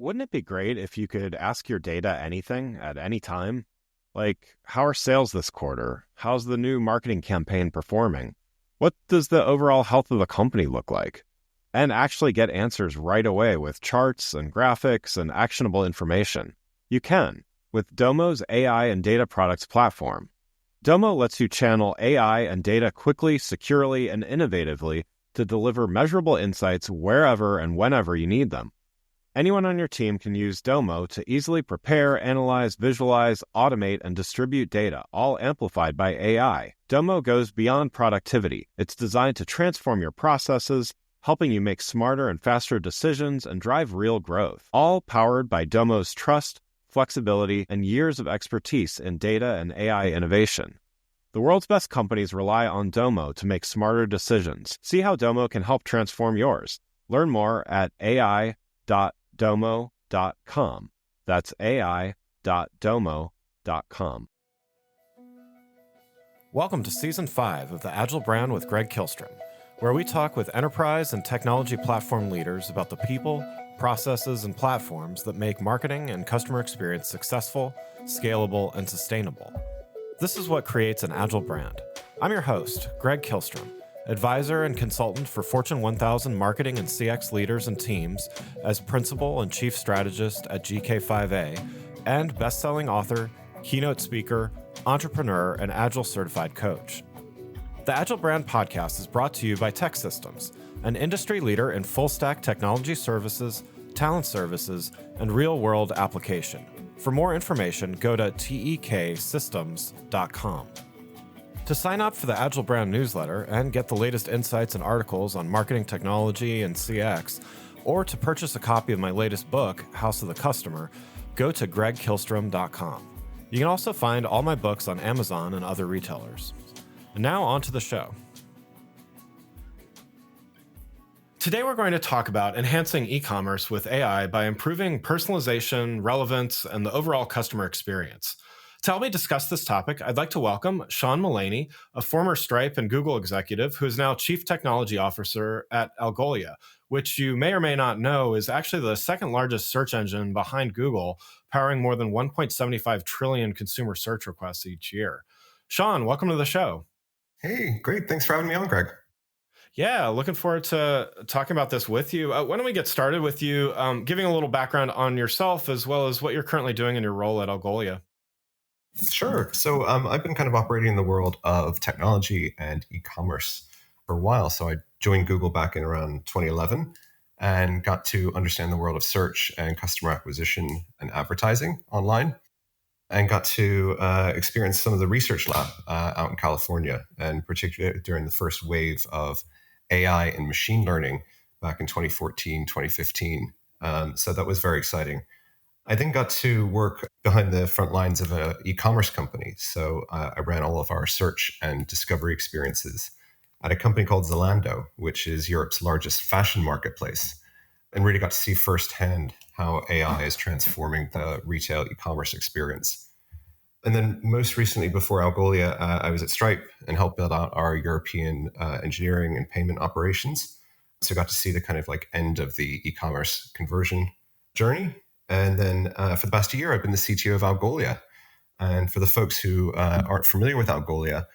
Wouldn't it be great if you could ask your data anything at any time? Like, how are sales this quarter? How's the new marketing campaign performing? What does the overall health of the company look like? And actually get answers right away with charts and graphics and actionable information. You can with Domo's AI and data products platform. Domo lets you channel AI and data quickly, securely, and innovatively to deliver measurable insights wherever and whenever you need them. Anyone on your team can use Domo to easily prepare, analyze, visualize, automate, and distribute data, all amplified by AI. Domo goes beyond productivity. It's designed to transform your processes, helping you make smarter and faster decisions and drive real growth. All powered by Domo's trust, flexibility, and years of expertise in data and AI innovation. The world's best companies rely on Domo to make smarter decisions. See how Domo can help transform yours. Learn more at ai.domo.com. That's ai.domo.com. Welcome to Season 5 of the Agile Brand with Greg Kihlstrom, where we talk with enterprise and technology platform leaders about the people, processes, and platforms that make marketing and customer experience successful, scalable, and sustainable. This is what creates an Agile brand. I'm your host, Greg Kihlstrom, advisor and consultant for Fortune 1000 marketing and CX leaders and teams as principal and chief strategist at GK5A, and best-selling author, keynote speaker, entrepreneur, and Agile certified coach. The Agile Brand podcast is brought to you by TEKsystems, an industry leader in full-stack technology services, talent services, and real-world application. For more information, go to teksystems.com. To sign up for the Agile Brand newsletter and get the latest insights and articles on marketing technology and CX, or to purchase a copy of my latest book, House of the Customer, go to gregkihlstrom.com. You can also find all my books on Amazon and other retailers. And now on to the show. Today we're going to talk about enhancing e-commerce with AI by improving personalization, relevance, and the overall customer experience. To help me discuss this topic, I'd like to welcome Sean Mullaney, a former Stripe and Google executive who is now Chief Technology Officer at Algolia, which you may or may not know is actually the second largest search engine behind Google, powering more than 1.75 trillion consumer search requests each year. Sean, welcome to the show. Hey, great. Thanks for having me on, Greg. Yeah, looking forward to talking about this with you. Why don't we get started with you giving a little background on yourself as well as what you're currently doing in your role at Algolia? Sure. So I've been kind of operating in the world of technology and e-commerce for a while. So I joined Google back in around 2011 and got to understand the world of search and customer acquisition and advertising online, and got to experience some of the research lab out in California, and particularly during the first wave of AI and machine learning back in 2014, 2015. So that was very exciting. I then got to work behind the front lines of an e-commerce company. So I ran all of our search and discovery experiences at a company called Zalando, which is Europe's largest fashion marketplace, and really got to see firsthand how AI is transforming the retail e-commerce experience. And then most recently, before Algolia, I was at Stripe and helped build out our European engineering and payment operations. So I got to see the kind of like end of the e-commerce conversion journey. And then for the past year, I've been the CTO of Algolia. And for the folks who aren't familiar with Algolia,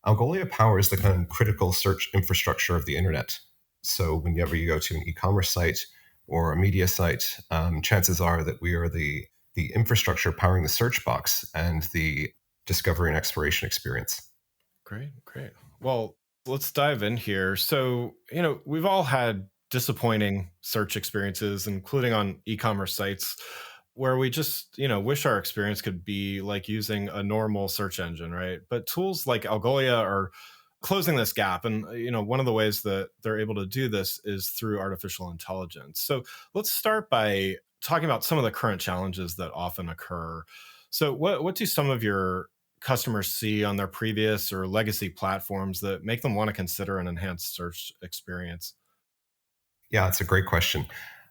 Algolia powers the kind of critical search infrastructure of the internet. So whenever you go to an e-commerce site or a media site, chances are that we are the infrastructure powering the search box and the discovery and exploration experience. Great. Well, let's dive in here. So, we've all had disappointing search experiences, including on e-commerce sites, where we just, wish our experience could be like using a normal search engine, right? But tools like Algolia are closing this gap. And, one of the ways that they're able to do this is through artificial intelligence. So let's start by talking about some of the current challenges that often occur. So what do some of your customers see on their previous or legacy platforms that make them want to consider an enhanced search experience? Yeah, it's a great question.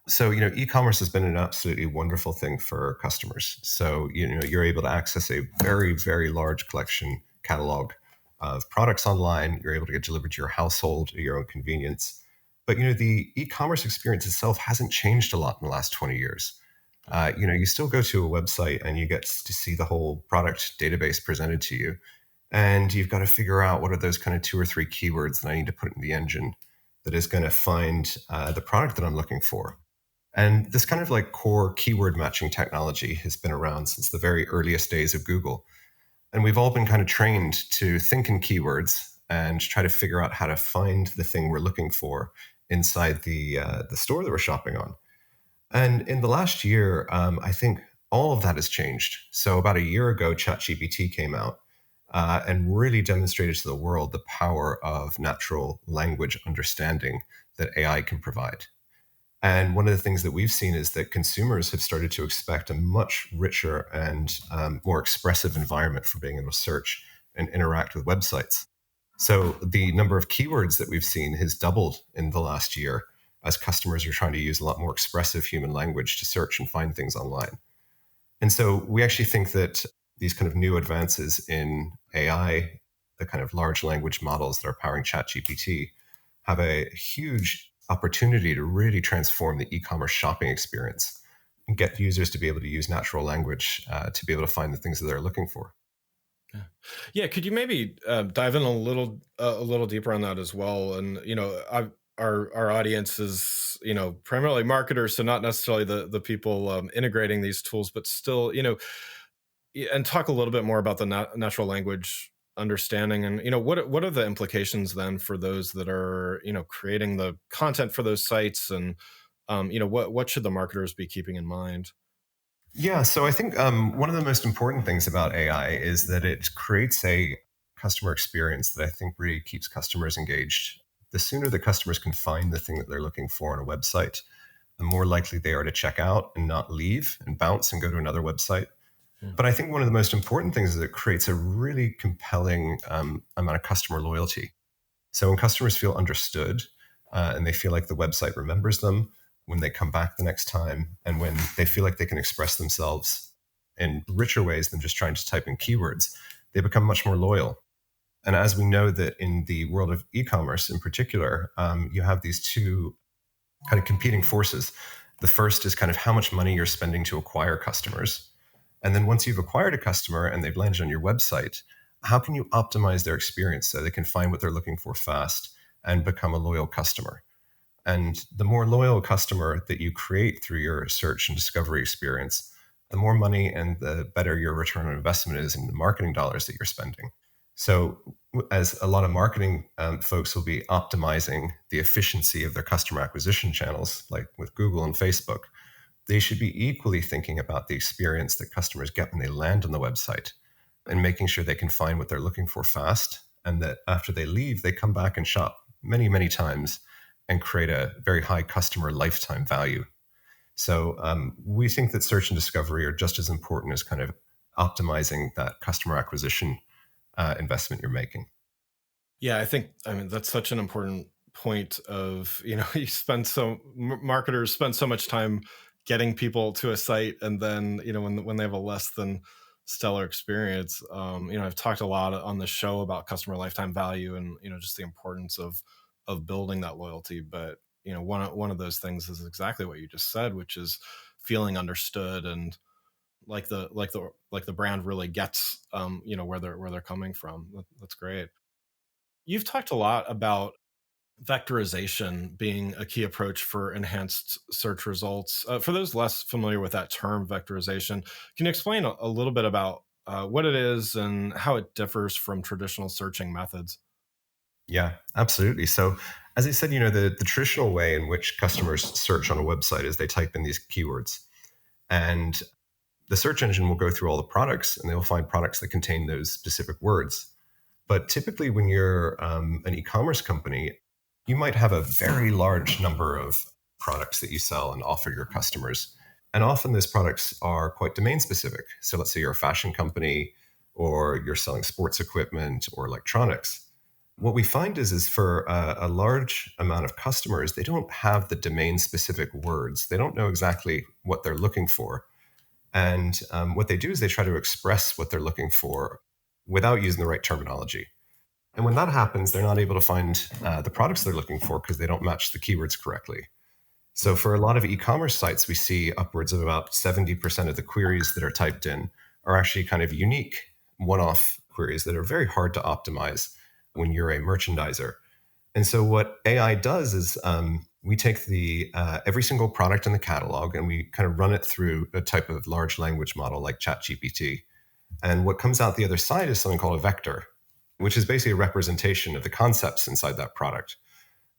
So, e-commerce has been an absolutely wonderful thing for customers. So, you're able to access a very, very large collection catalog of products online. You're able to get delivered to your household at your own convenience. But, the e-commerce experience itself hasn't changed a lot in the last 20 years. You still go to a website and you get to see the whole product database presented to you. And you've got to figure out what are those kind of two or three keywords that I need to put in the engine that is going to find the product that I'm looking for. And this kind of like core keyword matching technology has been around since the very earliest days of Google. And we've all been kind of trained to think in keywords and try to figure out how to find the thing we're looking for inside the store that we're shopping on. And in the last year, I think all of that has changed. So about a year ago, ChatGPT came out and really demonstrated to the world the power of natural language understanding that AI can provide. And one of the things that we've seen is that consumers have started to expect a much richer and more expressive environment for being able to search and interact with websites. So the number of keywords that we've seen has doubled in the last year as customers are trying to use a lot more expressive human language to search and find things online. And so we actually think that these kind of new advances in AI, the kind of large language models that are powering ChatGPT, have a huge opportunity to really transform the e-commerce shopping experience and get users to be able to use natural language to be able to find the things that they're looking for. Yeah. Yeah, could you maybe dive in a little deeper on that as well? And our audience is primarily marketers, so not necessarily the people integrating these tools, but still and talk a little bit more about the natural language understanding, and what are the implications then for those that are creating the content for those sites, and what should the marketers be keeping in mind? Yeah, so I think one of the most important things about AI is that it creates a customer experience that I think really keeps customers engaged. The sooner the customers can find the thing that they're looking for on a website, the more likely they are to check out and not leave and bounce and go to another website. Yeah. But I think one of the most important things is it creates a really compelling amount of customer loyalty. So when customers feel understood and they feel like the website remembers them, when they come back the next time, and when they feel like they can express themselves in richer ways than just trying to type in keywords, they become much more loyal. And as we know that in the world of e-commerce in particular, you have these two kind of competing forces. The first is kind of how much money you're spending to acquire customers. And then once you've acquired a customer and they've landed on your website, how can you optimize their experience so they can find what they're looking for fast and become a loyal customer? And the more loyal customer that you create through your search and discovery experience, the more money and the better your return on investment is in the marketing dollars that you're spending. So, as a lot of marketing folks will be optimizing the efficiency of their customer acquisition channels, like with Google and Facebook, they should be equally thinking about the experience that customers get when they land on the website and making sure they can find what they're looking for fast. And that after they leave, they come back and shop many, many times and create a very high customer lifetime value. So we think that search and discovery are just as important as kind of optimizing that customer acquisition investment you're making. Yeah, I mean, that's such an important point of, marketers spend so much time getting people to a site, and then, when they have a less than stellar experience, I've talked a lot on the show about customer lifetime value, and, just the importance of building that loyalty. But, one of those things is exactly what you just said, which is feeling understood, and like the brand really gets, where they're coming from. That's great. You've talked a lot about vectorization being a key approach for enhanced search results. For those less familiar with that term, vectorization, can you explain a little bit about what it is and how it differs from traditional searching methods? Yeah, absolutely. So, as I said, the traditional way in which customers search on a website is they type in these keywords. And the search engine will go through all the products and they will find products that contain those specific words. But typically, when you're an e commerce company, you might have a very large number of products that you sell and offer your customers. And often those products are quite domain specific. So let's say you're a fashion company or you're selling sports equipment or electronics. What we find is for a large amount of customers, they don't have the domain specific words. They don't know exactly what they're looking for. And what they do is they try to express what they're looking for without using the right terminology. And when that happens, they're not able to find the products they're looking for because they don't match the keywords correctly. So for a lot of e-commerce sites, we see upwards of about 70% of the queries that are typed in are actually kind of unique one-off queries that are very hard to optimize when you're a merchandiser. And so what AI does is we take the every single product in the catalog and we kind of run it through a type of large language model like ChatGPT. And what comes out the other side is something called a vector, which is basically a representation of the concepts inside that product.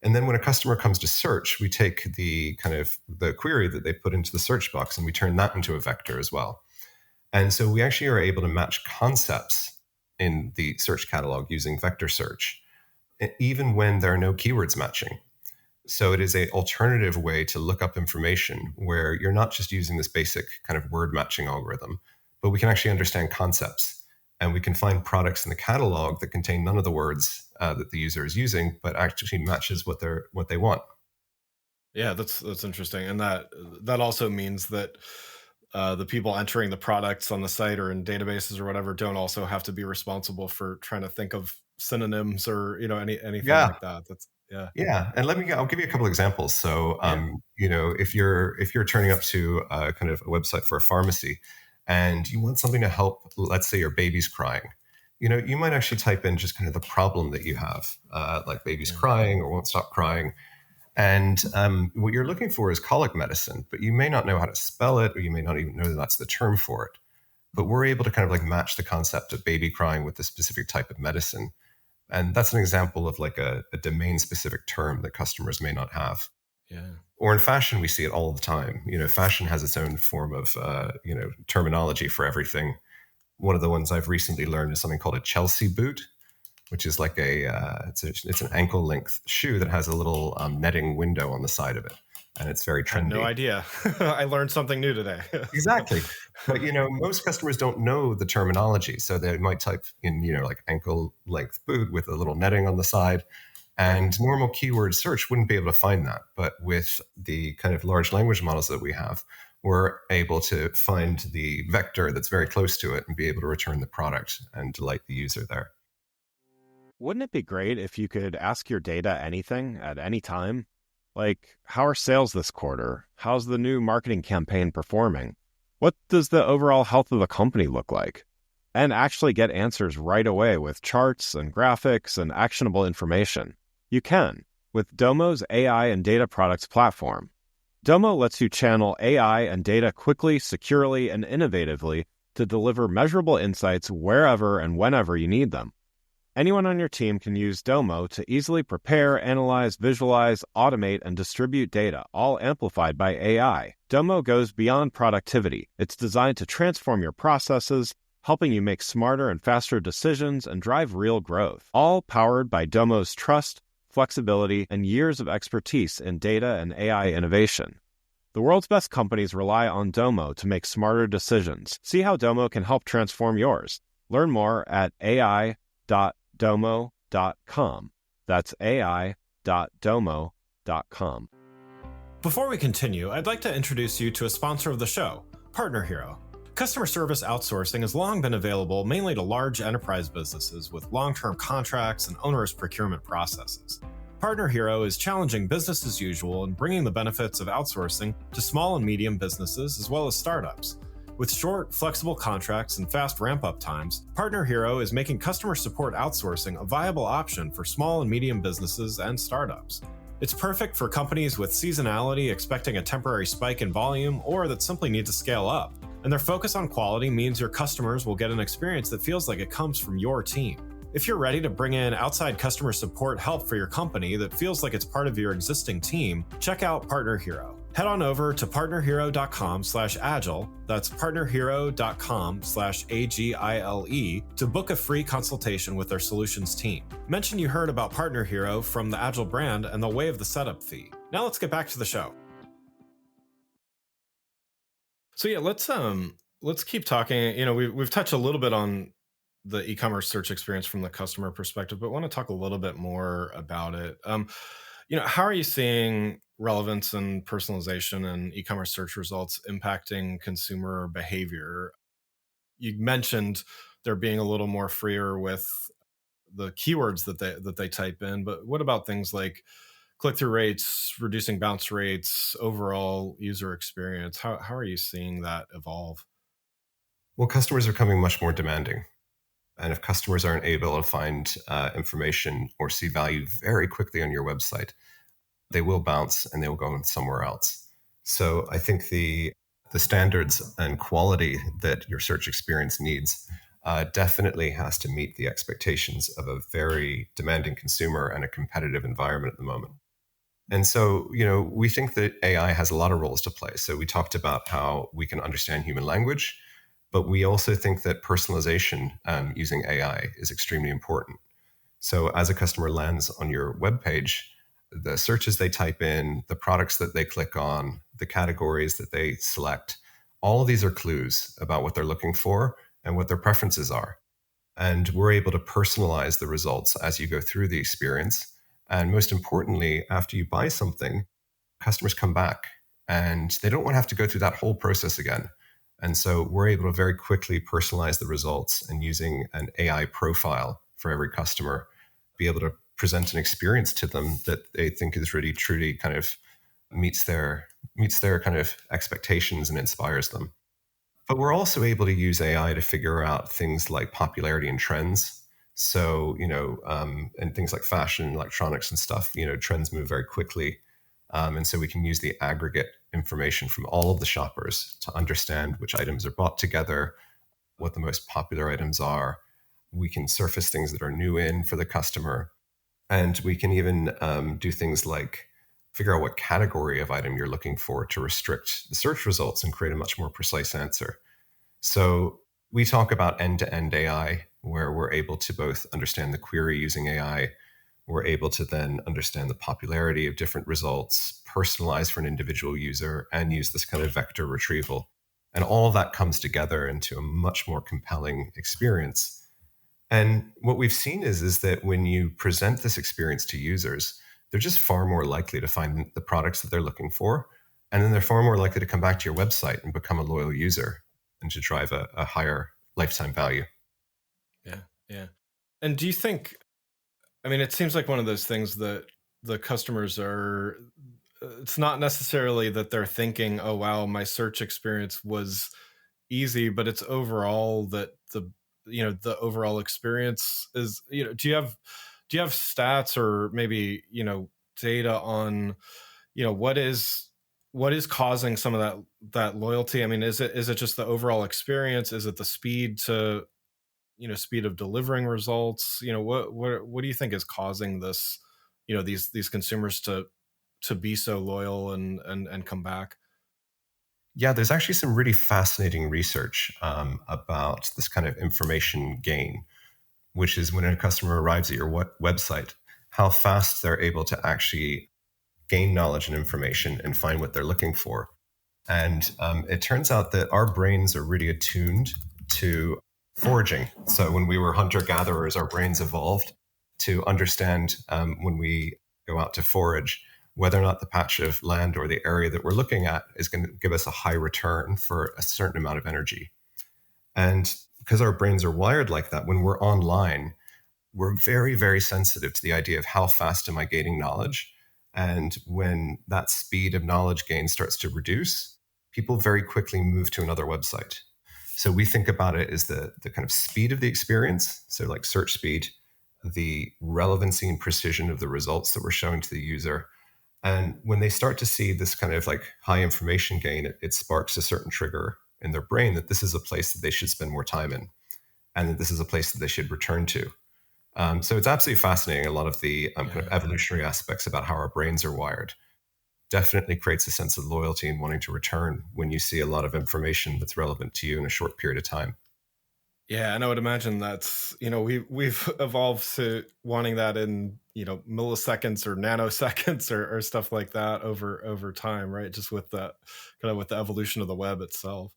And then when a customer comes to search, we take the kind of the query that they put into the search box and we turn that into a vector as well. And so we actually are able to match concepts in the search catalog using vector search, even when there are no keywords matching. So it is an alternative way to look up information where you're not just using this basic kind of word matching algorithm, but we can actually understand concepts and we can find products in the catalog that contain none of the words that the user is using, but actually matches what they want. Yeah, that's interesting, and that also means that the people entering the products on the site or in databases or whatever don't also have to be responsible for trying to think of synonyms or anything Yeah, like that. That's yeah, yeah, and I'll give you a couple examples. So, yeah, if you're turning up to kind of a website for a pharmacy, and you want something to help, let's say your baby's crying, you might actually type in just kind of the problem that you have, like baby's yeah, crying or won't stop crying, and what you're looking for is colic medicine, but you may not know how to spell it, or you may not even know that that's the term for it. But we're able to kind of like match the concept of baby crying with the specific type of medicine. And that's an example of like a domain specific term that customers may not have. yeah. Or in fashion, we see it all the time. Fashion has its own form of, terminology for everything. One of the ones I've recently learned is something called a Chelsea boot, which is like it's an ankle length shoe that has a little netting window on the side of it. And it's very Had no trendy. idea. I learned something new today. Exactly. But most customers don't know the terminology, so they might type in like ankle length boot with a little netting on the side, Right. and normal keyword search wouldn't be able to find that. But with the kind of large language models that we have, we're able to find the vector that's very close to it and be able to return the product and delight the user there. Wouldn't it be great if you could ask your data anything at any time? Like, how are sales this quarter? How's the new marketing campaign performing? What does the overall health of the company look like? And actually get answers right away with charts and graphics and actionable information. You can with Domo's AI and data products platform. Domo lets you channel AI and data quickly, securely, and innovatively to deliver measurable insights wherever and whenever you need them. Anyone on your team can use Domo to easily prepare, analyze, visualize, automate, and distribute data, all amplified by AI. Domo goes beyond productivity. It's designed to transform your processes, helping you make smarter and faster decisions and drive real growth. All powered by Domo's trust, flexibility, and years of expertise in data and AI innovation. The world's best companies rely on Domo to make smarter decisions. See how Domo can help transform yours. Learn more at ai.domo.com. That's ai.domo.com. Before we continue, I'd like to introduce you to a sponsor of the show, Partner Hero. Customer service outsourcing has long been available mainly to large enterprise businesses with long-term contracts and onerous procurement processes. Partner Hero is challenging business as usual and bringing the benefits of outsourcing to small and medium businesses as well as startups. With short, flexible contracts and fast ramp-up times, Partner Hero is making customer support outsourcing a viable option for small and medium businesses and startups. It's perfect for companies with seasonality expecting a temporary spike in volume or that simply need to scale up. And their focus on quality means your customers will get an experience that feels like it comes from your team. If you're ready to bring in outside customer support help for your company that feels like it's part of your existing team, check out Partner Hero. Head on over to partnerhero.com/agile, that's partnerhero.com/agile to book a free consultation with their solutions team. Mention you heard about Partner Hero from the Agile brand and they'll waive the setup fee. Now let's get back to the show. So yeah, let's keep talking. We've touched a little bit on the e-commerce search experience from the customer perspective, but want to talk a little bit more about it. How are you seeing relevance and personalization and e-commerce search results impacting consumer behavior? You mentioned they're being a little more freer with the keywords that they type in, but what about things like click-through rates, reducing bounce rates, overall user experience? How are you seeing that evolve? Well, customers are becoming much more demanding. And if customers aren't able to find information or see value very quickly on your website, they will bounce and they will go somewhere else. So I think the standards and quality that your search experience needs definitely has to meet the expectations of a very demanding consumer and a competitive environment at the moment. And so, we think that AI has a lot of roles to play. So we talked about how we can understand human language, but we also think that personalization using AI is extremely important. So as a customer lands on your web page, the searches they type in, the products that they click on, the categories that they select, all of these are clues about what they're looking for and what their preferences are. And we're able to personalize the results as you go through the experience. And most importantly, after you buy something, customers come back and they don't want to have to go through that whole process again. And so we're able to very quickly personalize the results and using an AI profile for every customer, be able to present an experience to them that they think is really truly kind of meets their kind of expectations and inspires them. But we're also able to use AI to figure out things like popularity and trends. So, and things like fashion, electronics, and stuff, trends move very quickly. And so we can use the aggregate information from all of the shoppers to understand which items are bought together, what the most popular items are. We can surface things that are new in for the customer. And we can even do things like figure out what category of item you're looking for to restrict the search results and create a much more precise answer. So we talk about end-to-end AI, where we're able to both understand the query using AI. We're able to then understand the popularity of different results, personalize for an individual user, and use this kind of vector retrieval. And all of that comes together into a much more compelling experience. And what we've seen is that when you present this experience to users, they're just far more likely to find the products that they're looking for. And then they're far more likely to come back to your website and become a loyal user and to drive a higher lifetime value. Yeah, yeah. And do you think, I mean, it seems like one of those things that the customers are, it's not necessarily that they're thinking, oh, wow, my search experience was easy, but it's overall that the overall experience is, do you have stats or maybe, data on, what is causing some of that loyalty? I mean, is it just the overall experience? Is it the speed of delivering results? What do you think is causing this, these consumers to be so loyal and come back? Yeah, there's actually some really fascinating research about this kind of information gain, which is when a customer arrives at your website, how fast they're able to actually gain knowledge and information and find what they're looking for. And it turns out that our brains are really attuned to foraging. So when we were hunter gatherers, our brains evolved to understand when we go out to forage whether or not the patch of land or the area that we're looking at is going to give us a high return for a certain amount of energy. And because our brains are wired like that, when we're online, we're very, very sensitive to the idea of how fast am I gaining knowledge. And when that speed of knowledge gain starts to reduce, people very quickly move to another website. So we think about it as the kind of speed of the experience. So like search speed, the relevancy and precision of the results that we're showing to the user. And when they start to see this kind of like high information gain, it sparks a certain trigger in their brain that this is a place that they should spend more time in and that this is a place that they should return to. So it's absolutely fascinating. A lot of the kind of evolutionary aspects about how our brains are wired definitely creates a sense of loyalty and wanting to return when you see a lot of information that's relevant to you in a short period of time. Yeah, and I would imagine that's, we've evolved to wanting that in, milliseconds or nanoseconds or stuff like that over time, right? Just with that kind of with the evolution of the web itself.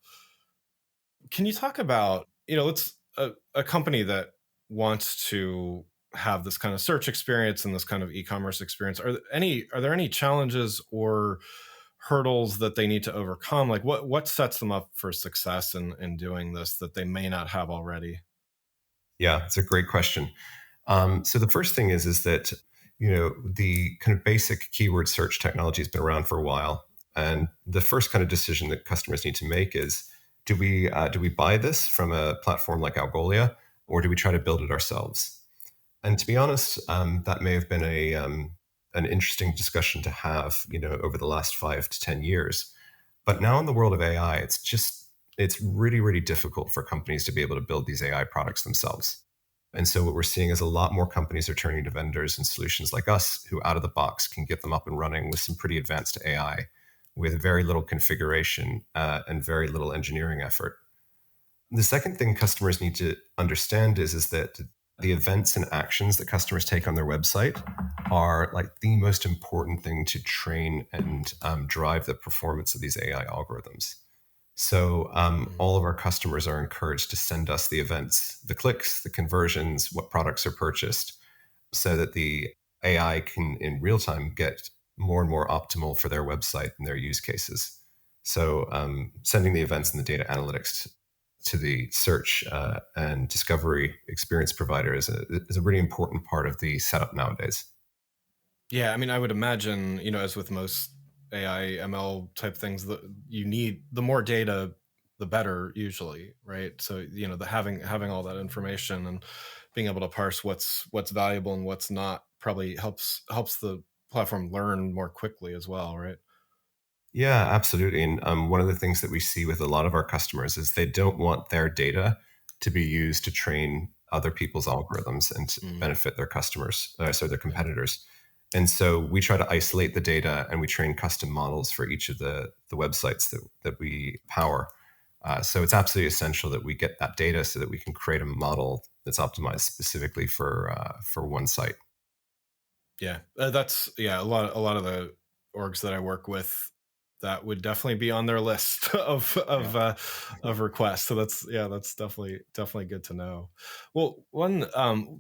Can you talk about, let's a company that wants to have this kind of search experience and this kind of e-commerce experience, are there any challenges or hurdles that they need to overcome? Like what sets them up for success in doing this that they may not have already? Yeah, it's a great question. So the first thing is that the kind of basic keyword search technology has been around for a while. And the first kind of decision that customers need to make is, do we buy this from a platform like Algolia, or do we try to build it ourselves? And to be honest, that may have been an interesting discussion to have, over the last 5 to 10 years. But now in the world of AI, it's really, really difficult for companies to be able to build these AI products themselves. And so what we're seeing is a lot more companies are turning to vendors and solutions like us, who out of the box can get them up and running with some pretty advanced AI, with very little configuration and very little engineering effort. The second thing customers need to understand is that the events and actions that customers take on their website are like the most important thing to train and drive the performance of these AI algorithms. So all of our customers are encouraged to send us the events, the clicks, the conversions, what products are purchased, so that the AI can in real time get more and more optimal for their website and their use cases. So sending the events and the data analytics to the search and discovery experience provider is a really important part of the setup nowadays. Yeah, I mean, I would imagine, as with most AI, ML type things, that you need the more data, the better usually, right? So, the having all that information and being able to parse what's valuable and what's not probably helps the platform learn more quickly as well, right? Yeah, absolutely. And one of the things that we see with a lot of our customers is they don't want their data to be used to train other people's algorithms and to Mm, benefit their customers, so their yeah. competitors. And so we try to isolate the data and we train custom models for each of the websites that we power. So it's absolutely essential that we get that data so that we can create a model that's optimized specifically for one site. Yeah, that's a lot of the orgs that I work with, that would definitely be on their list of requests. So that's definitely good to know. Well, one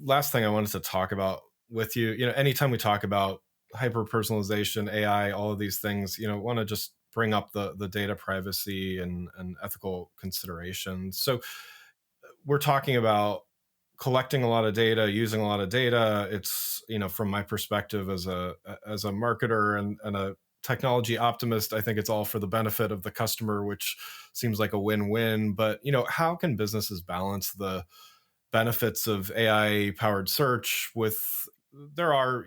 last thing I wanted to talk about with you, anytime we talk about hyper personalization, AI, all of these things, want to just bring up the data privacy and ethical considerations. So we're talking about collecting a lot of data, using a lot of data. It's, from my perspective as a marketer and a technology optimist, I think it's all for the benefit of the customer, which seems like a win-win. But, how can businesses balance the benefits of AI powered search with, there are,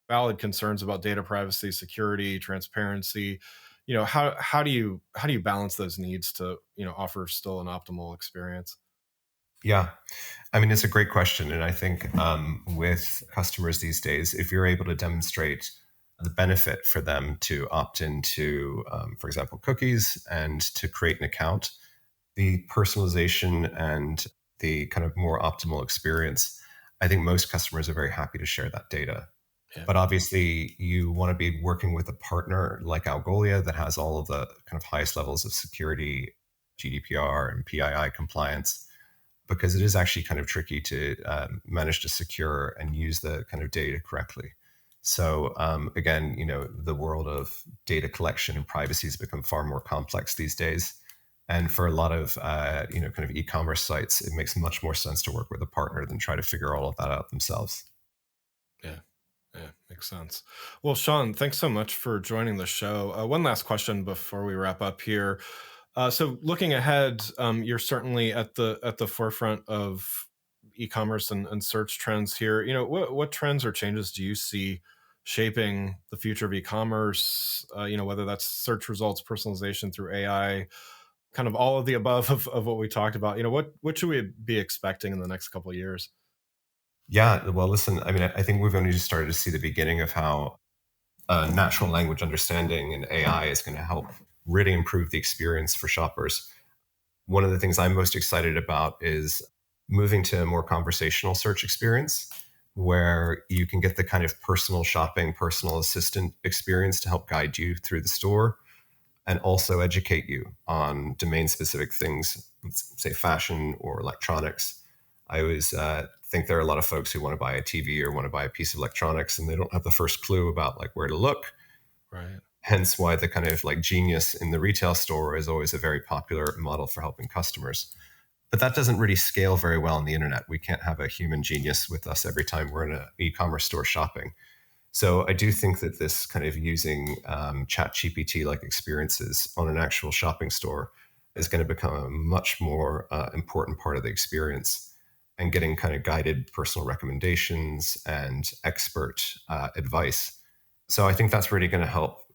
valid concerns about data privacy, security, transparency. How do you balance those needs to, offer still an optimal experience? Yeah, I mean, it's a great question. And I think with customers these days, if you're able to demonstrate the benefit for them to opt into, for example, cookies and to create an account, the personalization and the kind of more optimal experience, I think most customers are very happy to share that data. Yeah. But obviously, you want to be working with a partner like Algolia that has all of the kind of highest levels of security, GDPR, and PII compliance, because it is actually kind of tricky to manage to secure and use the kind of data correctly. So again, the world of data collection and privacy has become far more complex these days. And for a lot of kind of e-commerce sites, it makes much more sense to work with a partner than try to figure all of that out themselves. Yeah. Yeah, makes sense. Well, Sean, thanks so much for joining the show. One last question before we wrap up here. So, looking ahead, you're certainly at the forefront of e-commerce and search trends here. What trends or changes do you see shaping the future of e-commerce? Whether that's search results, personalization through AI, kind of all of the above of what we talked about. What should we be expecting in the next couple of years? Yeah, well, listen, I mean, I think we've only just started to see the beginning of how natural language understanding and AI is going to help really improve the experience for shoppers. One of the things I'm most excited about is moving to a more conversational search experience where you can get the kind of personal shopping, personal assistant experience to help guide you through the store and also educate you on domain specific things, let's say fashion or electronics. I always think there are a lot of folks who want to buy a TV or want to buy a piece of electronics and they don't have the first clue about like where to look. Right. Hence why the kind of like genius in the retail store is always a very popular model for helping customers. But that doesn't really scale very well on the internet. We can't have a human genius with us every time we're in an e-commerce store shopping. So I do think that this kind of using chat GPT like experiences on an actual shopping store is going to become a much more important part of the experience, and getting kind of guided personal recommendations and expert advice. So I think that's really going to help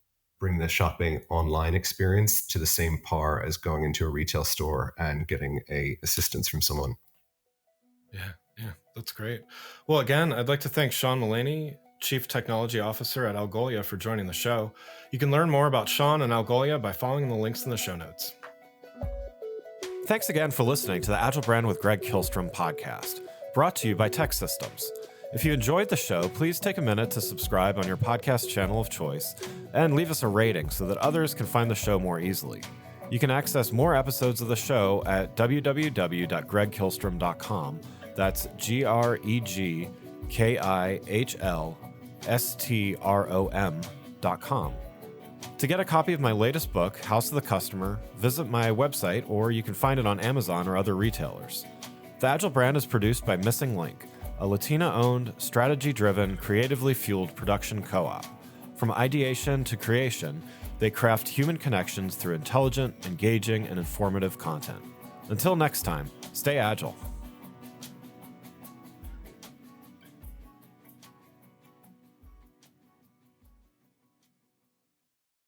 bring the shopping online experience to the same par as going into a retail store and getting a assistance from someone. Yeah, that's great. Well, again, I'd like to thank Sean Mullaney, Chief Technology Officer at Algolia, for joining the show. You can learn more about Sean and Algolia by following the links in the show notes. Thanks again for listening to the Agile Brand with Greg Kihlstrom podcast, brought to you by Tech Systems. If you enjoyed the show, please take a minute to subscribe on your podcast channel of choice and leave us a rating so that others can find the show more easily. You can access more episodes of the show at www.gregkihlstrom.com. That's GregKihlstrom.com. To get a copy of my latest book, House of the Customer, visit my website, or you can find it on Amazon or other retailers. The Agile Brand is produced by Missing Link, a Latina-owned, strategy-driven, creatively fueled production co-op. From ideation to creation, they craft human connections through intelligent, engaging, and informative content. Until next time, stay agile.